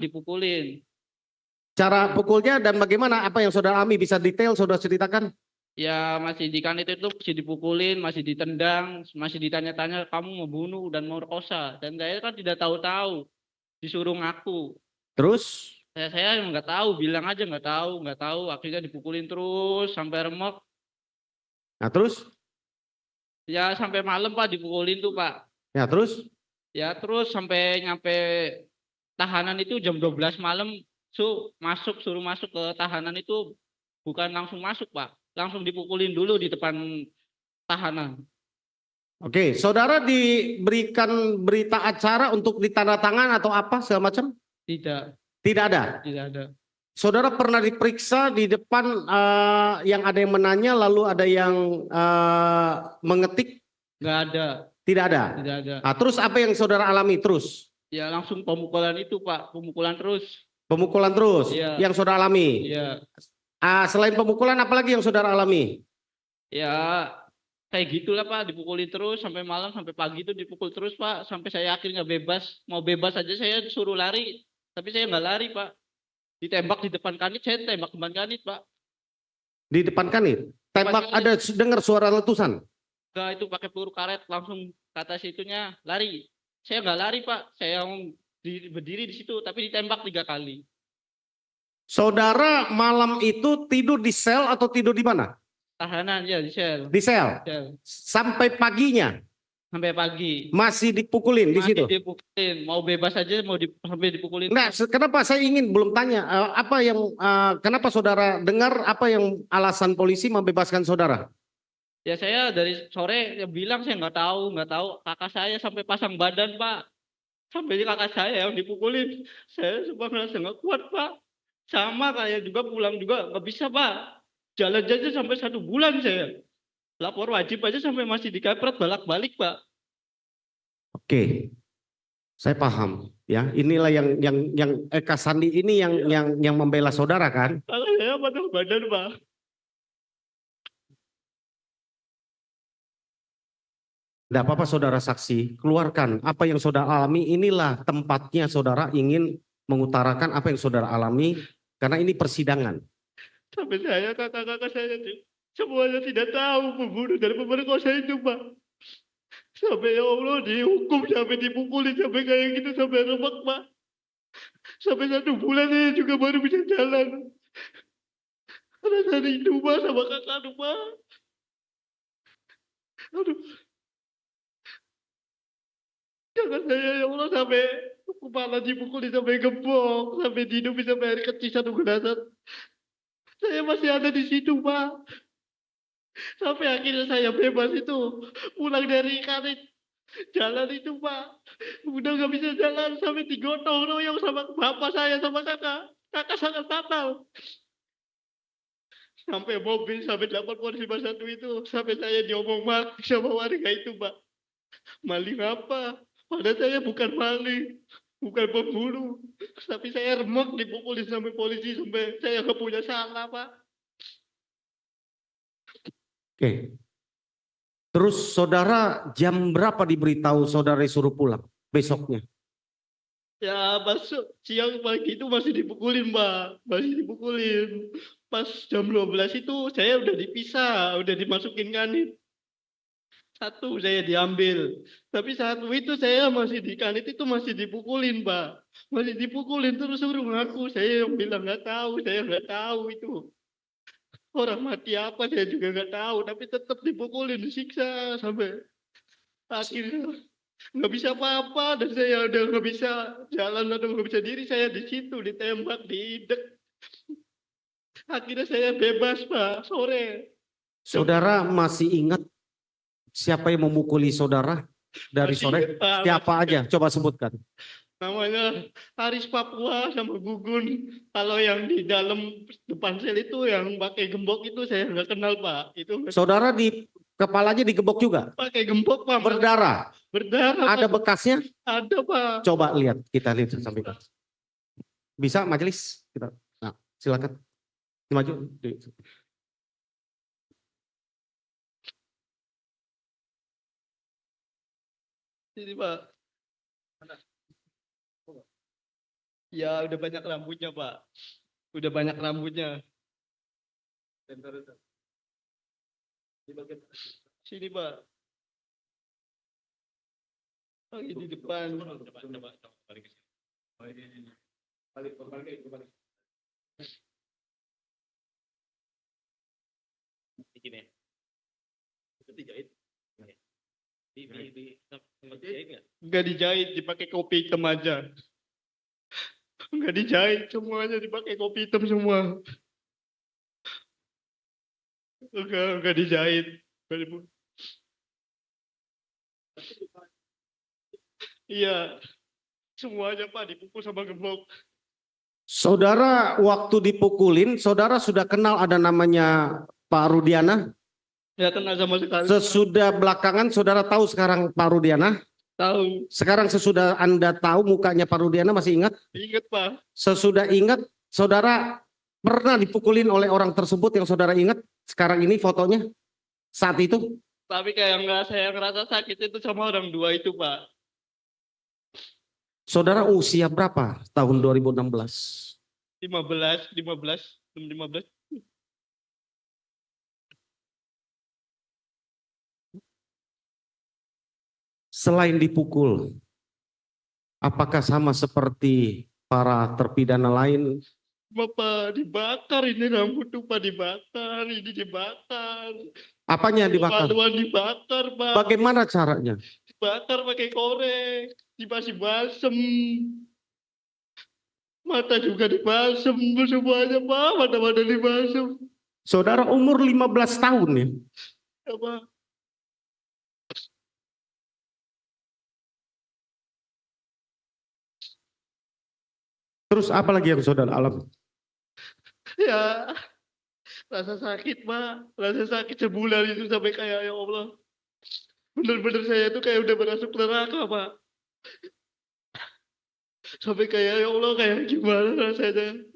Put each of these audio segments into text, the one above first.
dipukulin. Cara pukulnya dan bagaimana? Apa yang saudara alami? Bisa detail saudara ceritakan? Ya masih di kanit itu masih dipukulin, masih ditendang, masih ditanya-tanya kamu mau bunuh dan mau kosa. Dan saya kan tidak tahu-tahu, disuruh ngaku. Terus? Saya emang nggak tahu, bilang aja nggak tahu. Akhirnya dipukulin terus sampai remek. Nah terus? Ya sampai malam Pak dipukulin tuh Pak. Ya terus? Ya terus sampai nyampe tahanan itu jam 12 malam suruh masuk ke tahanan itu bukan langsung masuk Pak. Langsung dipukulin dulu di depan tahanan. Oke, saudara diberikan berita acara untuk ditandatangan atau apa segala macam? Tidak, Tidak ada. tidak ada. Saudara pernah diperiksa di depan yang ada yang menanya lalu ada yang mengetik? Nggak ada, Tidak ada. tidak ada. Nah, terus apa yang saudara alami terus? Ya langsung pemukulan itu Pak, pemukulan terus. Pemukulan terus Iya, yang saudara alami. iya. Selain pemukulan apa lagi yang saudara alami? Ya kayak gitulah Pak, dipukulin terus sampai malam sampai pagi itu dipukul terus Pak, sampai saya akhirnya bebas. Mau bebas aja saya suruh lari, tapi saya nggak lari Pak. Ditembak di depan kanit, saya tembak depan kanit Pak. Di depan kanit. Depan Tembak kanit. ada dengar suara letusan. Enggak, itu pakai peluru karet langsung kata situnya lari. Saya nggak lari Pak, saya berdiri di situ tapi ditembak 3 kali. Saudara malam itu tidur di sel atau tidur di mana? Tahanan ya di sel. Di sel. Sel. Sampai paginya Sampai pagi. masih dipukulin di situ. Masih dipukulin, mau bebas aja sampai dipukulin. Nah, kenapa saya ingin belum tanya apa yang kenapa saudara dengar apa yang alasan polisi membebaskan saudara? Ya saya dari sore ya bilang saya nggak tahu kakak saya sampai pasang badan Pak, sampai kakak saya yang dipukulin, saya sumpah merasa nggak kuat Pak, sama kayak juga pulang juga nggak bisa Pak, jalan aja sampai 1 bulan saya, lapor wajib aja sampai masih dikapret balak-balik Pak. Oke, saya paham ya. Inilah yang Eka Sandi ini yang membela saudara kan? Kalau saya patah badan Pak. Tidak apa-apa saudara saksi, keluarkan apa yang saudara alami. Inilah tempatnya saudara ingin mengutarakan apa yang saudara alami karena ini persidangan. Sampai saya kakak-kakak saya semuanya tidak tahu pembunuh dan pemerkosa itu Pak. Sampai ya Allah dihukum sampai dipukulin sampai kayak gitu sampai remek Pak. Sampai 1 bulan saya juga baru bisa jalan. Karena saya rindu Pak sama kakak aduh Pak. Aduh, jangan saya ya Allah sampai kepala dipukulin sampai gembok, sampai dihidupin sampai air kecil 1 gelas. Saya masih ada di situ Pak. Sampai akhirnya saya bebas itu pulang dari kanit jalan itu Pak. Udah nggak bisa jalan sampai digotong royong sama bapak saya sama kakak. Kakak sangat fatal. Sampai mobil sampai dapat polisi satu itu sampai saya diomong maling sama warga itu Pak. Maling apa? Padahal saya bukan maling, bukan pembunuh. Tapi saya remek dipukulin sampai polisi sampai saya nggak punya salah Pak. Oke. Terus saudara jam berapa diberitahu saudara disuruh pulang besoknya? Ya pas siang pagi itu masih dipukulin Pak, masih dipukulin. Pas jam 12 itu saya udah dipisah, udah dimasukin kanit. Satu saya diambil, tapi satu itu saya masih di kanit itu masih dipukulin Pak. Masih dipukulin terus suruh ngaku, saya yang bilang nggak tahu, saya nggak tahu itu. Orang mati apa saya juga nggak tahu, tapi tetap dipukulin, disiksa sampai akhirnya nggak bisa apa-apa dan saya udah nggak bisa jalan atau nggak bisa diri saya di situ ditembak diidek akhirnya saya bebas Pak sore. Saudara masih ingat siapa yang memukuli saudara dari Masih sore? Pak, Siapa masih aja? Coba sebutkan. namanya Haris Papua sama Gugun. Kalau yang di dalam depan sel itu yang pakai gembok itu saya nggak kenal Pak. Itu Saudara di kepalanya digebok juga? pakai gembok Pak. Berdarah? Berdarah Ada Pak. bekasnya? Ada Pak. Coba lihat, kita lihat sampai bisa majelis kita. Nah, silakan maju. Ini Pak. Ya udah banyak rambutnya Pak. Udah banyak rambutnya. Di bagian sini Pak. Lagi di depan. Balik ke sini. Balik. Begini. Itu dijahit. Enggak dijahit, dipakai kopi hitam aja. Enggak dijahit, semuanya dipakai kopi hitam semua. Enggak dijahit. Iya, semuanya Pak dipukul sama gembok. Saudara waktu dipukulin, saudara sudah kenal ada namanya Pak Rudiana? Ya kenal sama sekali. Sesudah belakangan saudara tahu sekarang Pak Rudiana? Tahu. Sekarang sesudah Anda tahu mukanya Pak Rudiana masih ingat? Ingat Pak. Sesudah ingat, saudara pernah dipukulin oleh orang tersebut yang saudara ingat? Sekarang ini fotonya saat itu? Tapi kayak saya ngerasa sakit itu sama orang dua itu Pak. Saudara usia berapa tahun 2016? 15. Selain dipukul, apakah sama seperti para terpidana lain? Bapak dibakar ini rambut tuh Pak dibakar, ini dibakar. Apanya dibakar? Paluan dibakar Pak. Bagaimana caranya? Dibakar pakai korek, dikasih balsem. Mata juga dibasem semuanya Pak, mata-mata dibasem. Saudara umur 15 tahun ya? Ya Pak. Terus apa lagi yang saudara alami? Ya, rasa sakit Pak, rasa sakit sebulan itu sampai kayak ya Allah. Bener-bener saya tuh kayak udah masuk neraka Pak. Sampai kayak ya Allah kayak gimana rasanya.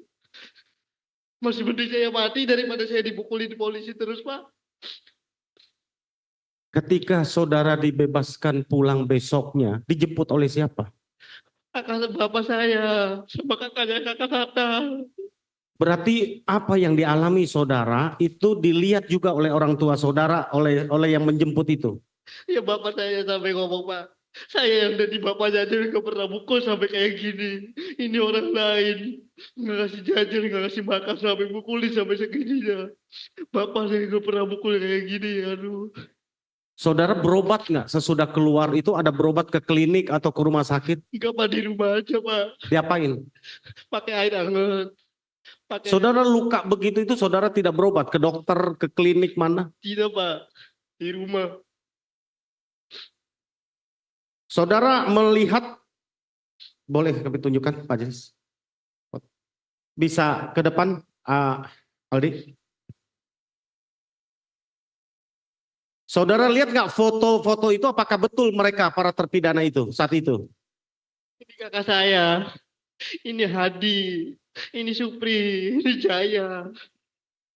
Masih mending saya mati daripada saya dipukulin polisi terus Pak. Ketika saudara dibebaskan pulang besoknya, dijemput oleh siapa? Kakak bapak saya, sama kakak. Berarti apa yang dialami saudara itu dilihat juga oleh orang tua saudara, oleh yang menjemput itu. Ya bapak saya sampai ngomong Pak, saya yang dari bapaknya aja nggak pernah mukul sampai kayak gini. Ini orang lain nggak kasih jajan, nggak kasih makan sampai mukulin sampai segininya. Bapak saya nggak pernah mukul kayak gini, aduh. Saudara berobat nggak sesudah keluar itu, ada berobat ke klinik atau ke rumah sakit? Nggak Pak, di rumah aja Pak, Diapain? pakai air hangat. Saudara luka begitu itu saudara tidak berobat ke dokter, ke klinik mana? Tidak Pak, di rumah. Saudara melihat, boleh kami tunjukkan Pak Jes? Bisa ke depan, Aldi? Saudara lihat nggak foto-foto itu, apakah betul mereka para terpidana itu saat itu? Ini kakak saya, ini Hadi, ini Supri, ini Jaya.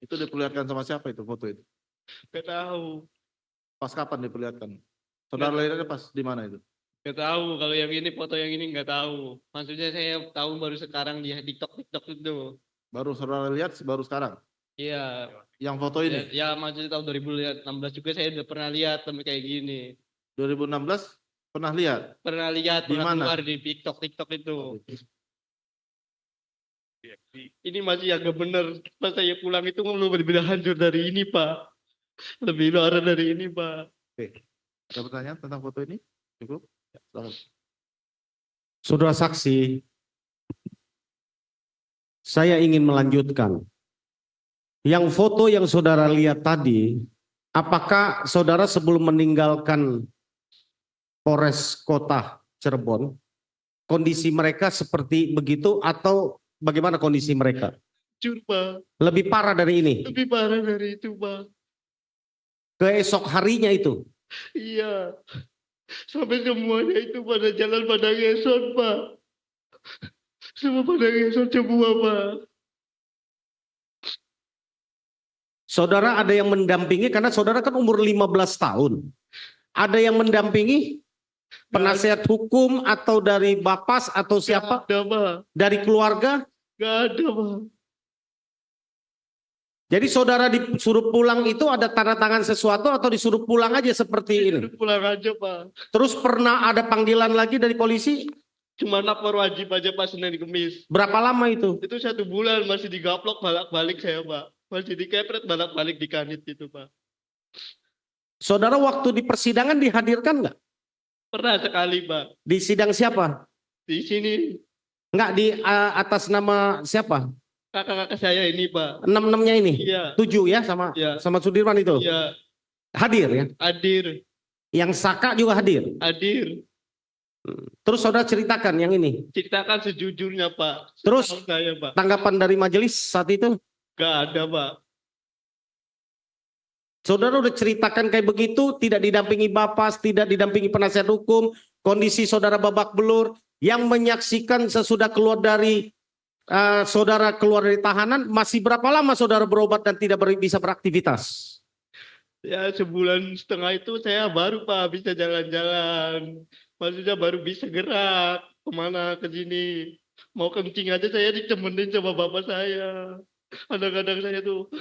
Itu diperlihatkan sama siapa itu foto itu? Gak tahu. Pas kapan diperlihatkan? Saudara lihatnya pas di mana itu? Gak tahu, kalau yang ini foto yang ini nggak tahu. Maksudnya saya tahu baru sekarang di TikTok itu. Baru saudara lihat baru sekarang? Iya. Yang foto ini? Ya maksudnya tahun 2016 juga saya udah pernah lihat sampai kayak gini. 2016 pernah lihat? Pernah lihat, Di pernah mana? keluar di TikTok itu. Ini masih agak bener. Pas saya pulang itu lebih hancur dari ini Pak. Lebih parah dari ini Pak. Oke. Ada pertanyaan tentang foto ini? Cukup? Ya, silakan. Saudara saksi, saya ingin melanjutkan. Yang foto yang saudara lihat tadi, apakah saudara sebelum meninggalkan Polres Kota Cirebon, kondisi mereka seperti begitu atau bagaimana kondisi mereka? Hancur Pak. Lebih parah dari ini? Lebih parah dari itu Pak. Keesok harinya itu? Iya. Sampai semuanya itu pada jalan pada ngesot Pak. Semua pada ngesot semua Pak. Saudara ada yang mendampingi karena saudara kan umur 15 tahun. Ada yang mendampingi? Penasihat hukum atau dari Bapas atau Nggak siapa? ada, Pak. Dari keluarga? Nggak ada, Pak. Jadi saudara disuruh pulang itu ada tanda tangan sesuatu atau disuruh pulang aja seperti ini? Disuruh pulang aja, Pak. Terus pernah ada panggilan lagi dari polisi? Cuma lapor wajib aja pas Senin Kemis. Berapa lama itu? Itu 1 bulan masih digaplok balik-balik saya, Pak. Masih dikepret balik-balik di kanit itu, Pak. Saudara waktu di persidangan dihadirkan nggak? Pernah sekali, Pak. Di sidang siapa? Di sini Nggak di atas nama siapa? kakak-kakak saya ini, Pak. 6-6-nya ini? Iya, 7 ya sama Iya. sama Sudirman itu? iya. Hadir ya? Hadir, Yang Saka juga hadir? hadir. Terus saudara ceritakan yang ini. Ceritakan sejujurnya, Pak. Terus? Setahu saya, Pak. Tanggapan dari majelis saat itu? Nggak ada, Pak. Saudara udah ceritakan kayak begitu, tidak didampingi Bapas, tidak didampingi penasihat hukum, kondisi saudara babak belur, yang menyaksikan sesudah keluar dari saudara keluar dari tahanan, masih berapa lama saudara berobat dan tidak bisa beraktivitas? Ya 1,5 bulan itu saya baru, Pak, bisa jalan-jalan. Maksudnya baru bisa gerak kemana ke sini. Mau kencing aja saya ditemenin sama bapak saya. Kadang-kadang saya tuh